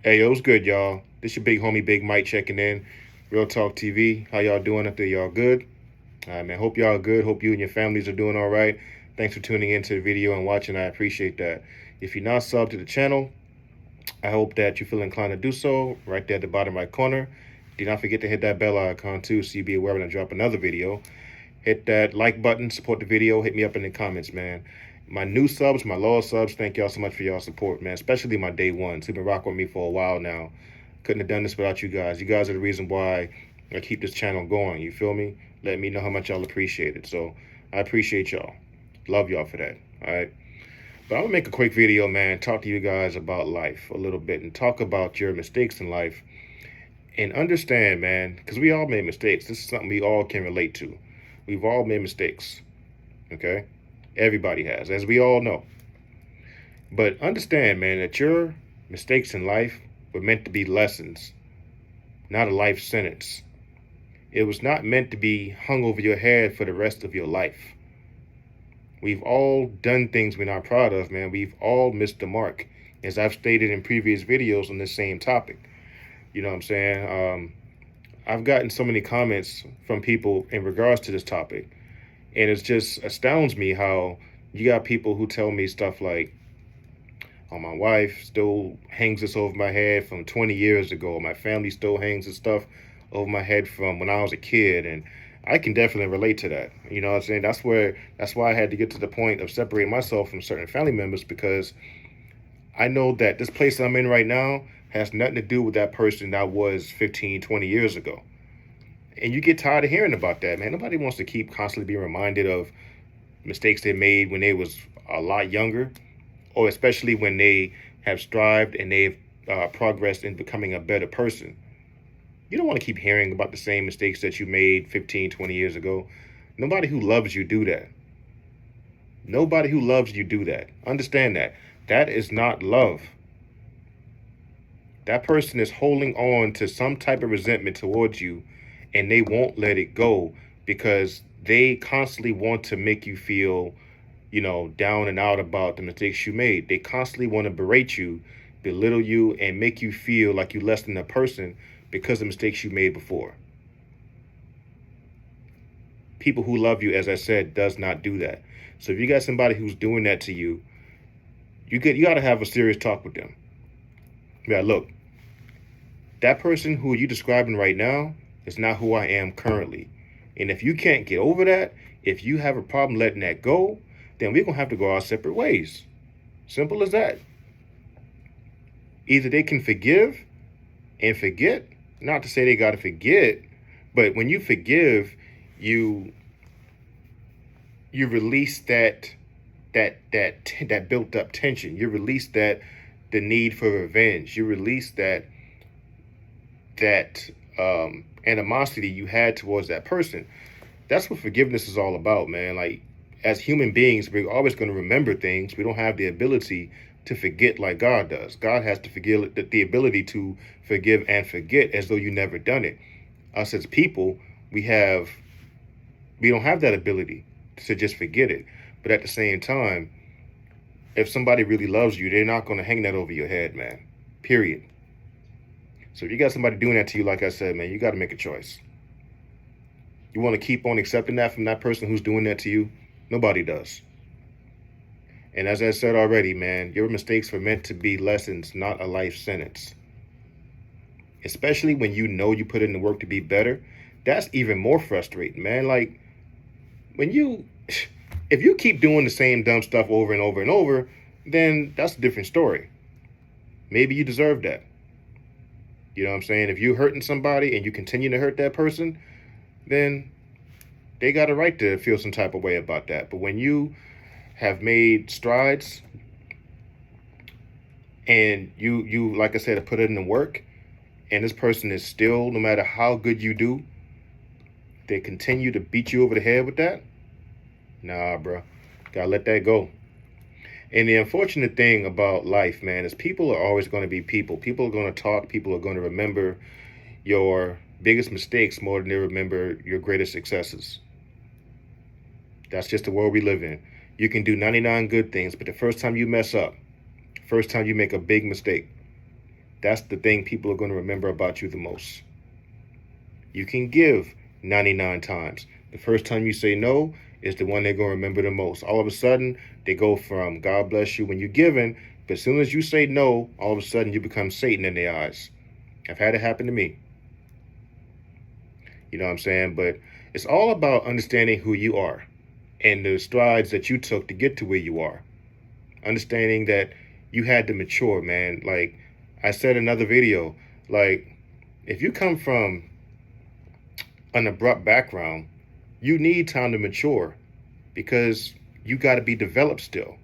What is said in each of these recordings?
Hey, yo, what's good, y'all? This your big homie, Big Mike checking in. Real Talk TV. How y'all doing up there? Y'all good? All right, man. Hope y'all good. Hope you and your families are doing all right. Thanks for tuning into the video and watching. I appreciate that. If you're not subbed to the channel, I hope that you feel inclined to do so. Right there at the bottom right corner. Do not forget to hit that bell icon too, so you'll be aware when I drop another video. Hit that like button, support the video. Hit me up in the comments, man. My new subs, my loyal subs, thank y'all so much for y'all support, man. Especially my day ones who've been rocking with me for a while now. Couldn't have done this without you guys. You guys are the reason why I keep this channel going. You feel me? Let me know how much y'all appreciate it. So I appreciate y'all. Love y'all for that. All right. But I'm gonna make a quick video, man. Talk to you guys about life a little bit and talk about your mistakes in life and understand, man, because we all made mistakes. This is something we all can relate to. We've all made mistakes. Okay? Everybody has, as we all know. But understand, man, that your mistakes in life were meant to be lessons, not a life sentence. It was not meant to be hung over your head for the rest of your life. We've all done things we're not proud of, man. We've all missed the mark, as I've stated in previous videos on this same topic. You know what I'm saying? I've gotten so many comments from people in regards to this topic, and it just astounds me how you got people who tell me stuff like, oh, my wife still hangs this over my head from 20 years ago. My family still hangs this stuff over my head from when I was a kid. And I can definitely relate to that. You know what I'm saying? That's why I had to get to the point of separating myself from certain family members, because I know that this place I'm in right now has nothing to do with that person that was 15, 20 years ago. And you get tired of hearing about that, man. Nobody wants to keep constantly being reminded of mistakes they made when they was a lot younger, or especially when they have strived and they've progressed in becoming a better person. You don't want to keep hearing about the same mistakes that you made 15, 20 years ago. Nobody who loves you do that. Nobody who loves you do that. Understand that. That is not love. That person is holding on to some type of resentment towards you, and they won't let it go because they constantly want to make you feel, down and out about the mistakes you made. They constantly want to berate you, belittle you, and make you feel like you're less than a person because of mistakes you made before. People who love you, as I said, does not do that. So if you got somebody who's doing that to you, you got to have a serious talk with them. Yeah, look, that person who you're describing right now is not who I am currently. And if you can't get over that, if you have a problem letting that go, then we're going to have to go our separate ways. Simple as that. Either they can forgive and forget, not to say they got to forget, but when you forgive, you release that built up tension. You release the need for revenge. You release that animosity you had towards that person. That's what forgiveness is all about, man. Like, as human beings, we're always going to remember things. We don't have the ability to forget like God does. God has to forgive, the ability to forgive and forget as though you never done it. Us as people, we don't have that ability to just forget it. But at the same time, if somebody really loves you, they're not going to hang that over your head, man. Period. So if you got somebody doing that to you, like I said, man, you got to make a choice. You want to keep on accepting that from that person who's doing that to you? Nobody does. And as I said already, man, your mistakes were meant to be lessons, not a life sentence. Especially when you know you put in the work to be better. That's even more frustrating, man. Like, if you keep doing the same dumb stuff over and over and over, then that's a different story. Maybe you deserve that. You know what I'm saying? If you're hurting somebody and you continue to hurt that person, then they got a right to feel some type of way about that. But when you have made strides and you like I said, have put it in the work, and this person is still, no matter how good you do, they continue to beat you over the head with that, nah, bro. Gotta let that go. And the unfortunate thing about life, man, is people are always going to be people. People are going to talk. People are going to remember your biggest mistakes more than they remember your greatest successes. That's just the world we live in. You can do 99 good things, but the first time you mess up, first time you make a big mistake, That's the thing people are going to remember about you the most. You can give 99 times. The first time you say no is the one they're going to remember the most. All of a sudden, they go from God bless you when you're giving, but as soon as you say no, all of a sudden you become Satan in their eyes. I've had it happen to me. You know what I'm saying? But it's all about understanding who you are and the strides that you took to get to where you are. Understanding that you had to mature, man. Like I said in another video, like if you come from an abrupt background, you need time to mature because you got to be developed still.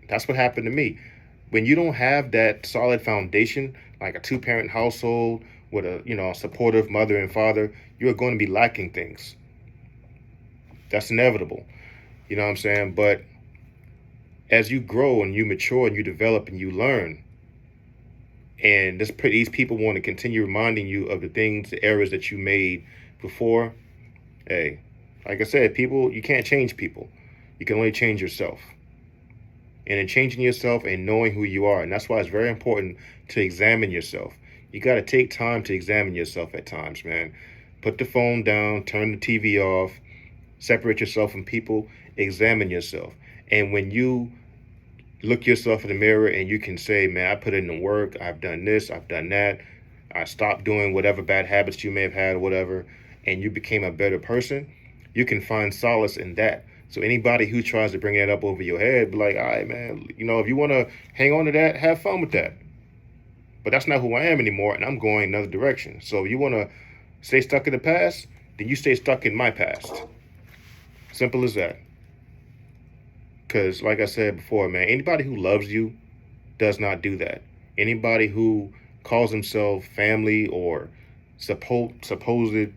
That's what happened to me. When you don't have that solid foundation, like a two-parent household with a supportive mother and father, you're going to be lacking things. That's inevitable. You know what I'm saying? But as you grow and you mature and you develop and you learn, and these people want to continue reminding you of the things, the errors that you made before, hey, like I said, people, you can't change people. You can only change yourself. And in changing yourself and knowing who you are, and that's why it's very important to examine yourself. You got to take time to examine yourself at times, man. Put the phone down, turn the TV off, separate yourself from people, examine yourself. And when you look yourself in the mirror and you can say, man, I put in the work, I've done this, I've done that, I stopped doing whatever bad habits you may have had or whatever, and you became a better person, you can find solace in that. So anybody who tries to bring that up over your head, be like, all right, man, if you want to hang on to that, have fun with that. But that's not who I am anymore, and I'm going another direction. So if you want to stay stuck in the past, then you stay stuck in my past. Simple as that. Because like I said before, man, anybody who loves you does not do that. Anybody who calls himself family or supposed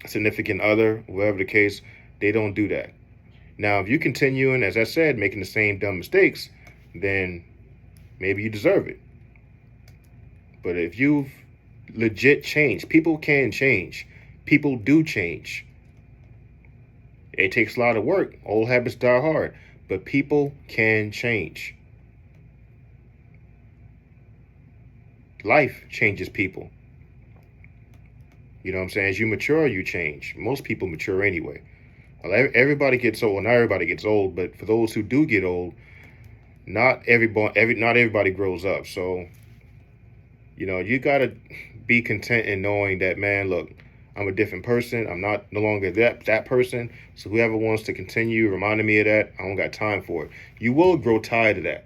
significant other, whatever the case, they don't do that. Now, if you continuing, as I said, making the same dumb mistakes, then maybe you deserve it. But if you've legit changed, people can change. People do change. It takes a lot of work. Old habits die hard. But people can change. Life changes people. You know what I'm saying? As you mature, you change. Most people mature anyway. Everybody gets old. Not everybody gets old, but for those who do get old, not everybody grows up. So, you gotta be content in knowing that, man, look, I'm a different person. I'm no longer that person. So whoever wants to continue reminding me of that, I don't got time for it. You will grow tired of that.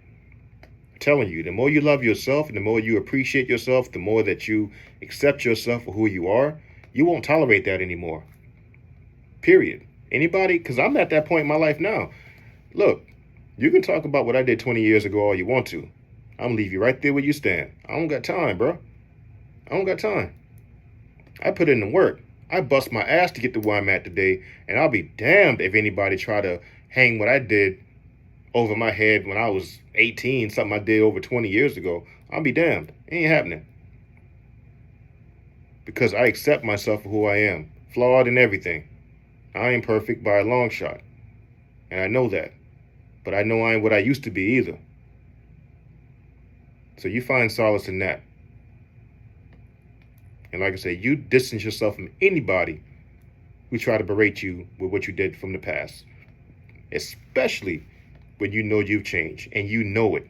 I'm telling you, the more you love yourself and the more you appreciate yourself, the more that you accept yourself for who you are, you won't tolerate that anymore. Period. Anybody, because I'm at that point in my life now. Look, you can talk about what I did 20 years ago all you want to. I'm going to leave you right there where you stand. I don't got time, bro. I don't got time. I put in the work. I bust my ass to get to where I'm at today, and I'll be damned if anybody try to hang what I did over my head when I was 18, something I did over 20 years ago. I'll be damned. It ain't happening. Because I accept myself for who I am, flawed in everything. I ain't perfect by a long shot, and I know that. But I know I ain't what I used to be either. So you find solace in that. And like I said, you distance yourself from anybody who try to berate you with what you did from the past. Especially when you know you've changed and you know it.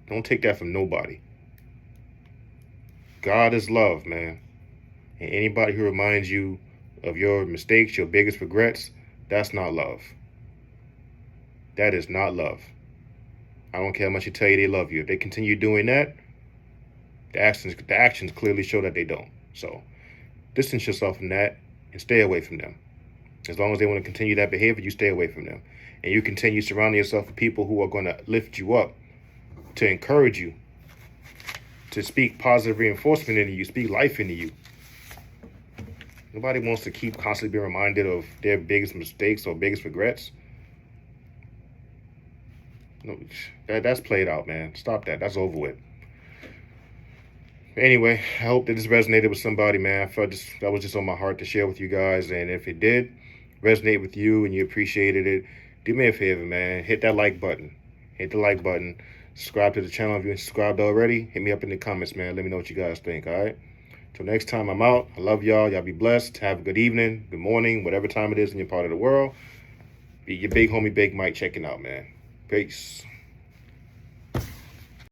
Don't take that from nobody. God is love, man. And anybody who reminds you of your mistakes, your biggest regrets, that's not love. That is not love. I don't care how much you tell you they love you. If they continue doing that, the actions clearly show that they don't. So distance yourself from that and stay away from them. As long as they want to continue that behavior, you stay away from them. And you continue surrounding yourself with people who are going to lift you up, to encourage you, to speak positive reinforcement into you, speak life into you. Nobody wants to keep constantly being reminded of their biggest mistakes or biggest regrets. No, that's played out, man. Stop that. That's over with. Anyway, I hope that this resonated with somebody, man. I felt that was just on my heart to share with you guys. And if it did resonate with you and you appreciated it, do me a favor, man. Hit that like button. Hit the like button. Subscribe to the channel if you ain't subscribed already. Hit me up in the comments, man. Let me know what you guys think, all right? Till next time, I'm out. I love y'all. Y'all be blessed. Have a good evening, good morning, whatever time it is in your part of the world. Be your big homie, Big Mike, checking out, man. Peace.